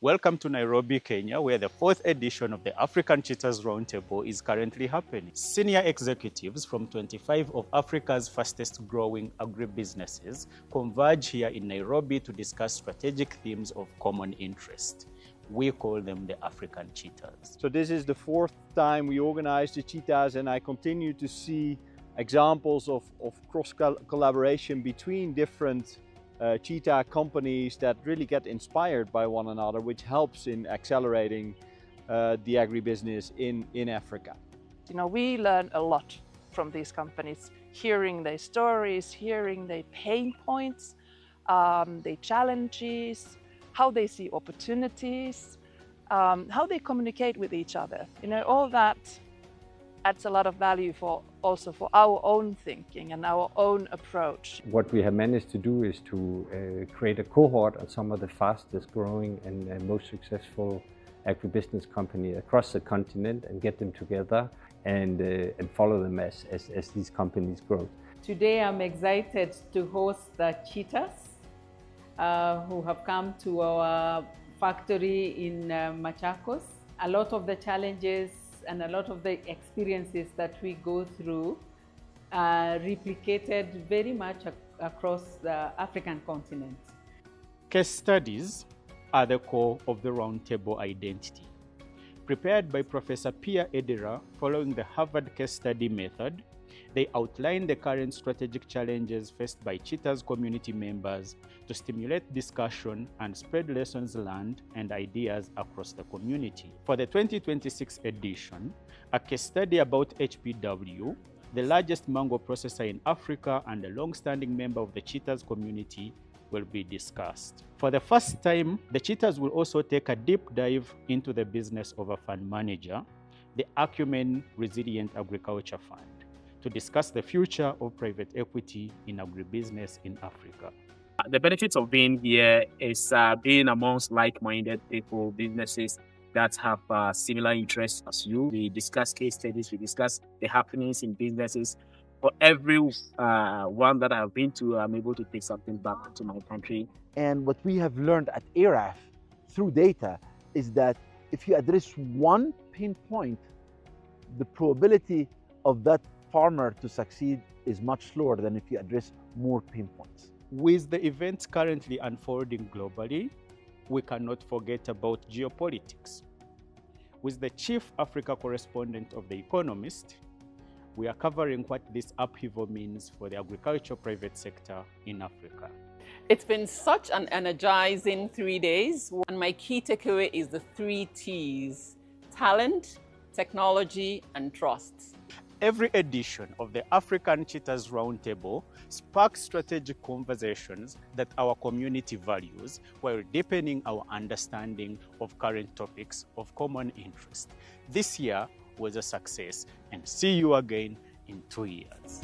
Welcome to Nairobi, Kenya, where the fourth edition of the African Cheetahs Roundtable is currently happening. Senior executives from 25 of Africa's fastest growing agribusinesses converge here in Nairobi to discuss strategic themes of common interest. We call them the African Cheetahs. So this is the fourth time we organize the Cheetahs, and I continue to see examples of cross-collaboration between different cheetah companies that really get inspired by one another, which helps in accelerating the agribusiness in Africa. You know, we learn a lot from these companies, hearing their stories, hearing their pain points, their challenges, how they see opportunities, how they communicate with each other. You know, all that adds a lot of value also for our own thinking and our own approach. What we have managed to do is to create a cohort of some of the fastest growing and most successful agribusiness companies across the continent and get them together and follow them as these companies grow. Today I'm excited to host the Cheetahs who have come to our factory in Machakos. A lot of the challenges and a lot of the experiences that we go through are replicated very much across the African continent. Case studies are the core of the roundtable identity. Prepared by Professor Peer Ederer following the Harvard case study method, they outline the current strategic challenges faced by Cheetahs community members to stimulate discussion and spread lessons learned and ideas across the community. For the 2026 edition, a case study about HPW, the largest mango processor in Africa and a long-standing member of the Cheetahs community, will be discussed. For the first time, the Cheetahs will also take a deep dive into the business of a fund manager, the Acumen Resilient Agriculture Fund, to discuss the future of private equity in agribusiness in Africa. The benefits of being here is being amongst like-minded people, businesses that have similar interests as you. We discuss case studies, we discuss the happenings in businesses. For every one that I've been to, I'm able to take something back to my country. And what we have learned at ARAF through data is that if you address one pain point, the probability of that farmer to succeed is much slower than if you address more pain points. With the events currently unfolding globally, we cannot forget about geopolitics. With the chief Africa correspondent of The Economist, we are covering what this upheaval means for the agricultural private sector in Africa. It's been such an energizing 3 days, and my key takeaway is the 3 T's: talent, technology, and trust. Every edition of the African Cheetahs Roundtable sparks strategic conversations that our community values while deepening our understanding of current topics of common interest. This year was a success, and see you again in 2 years.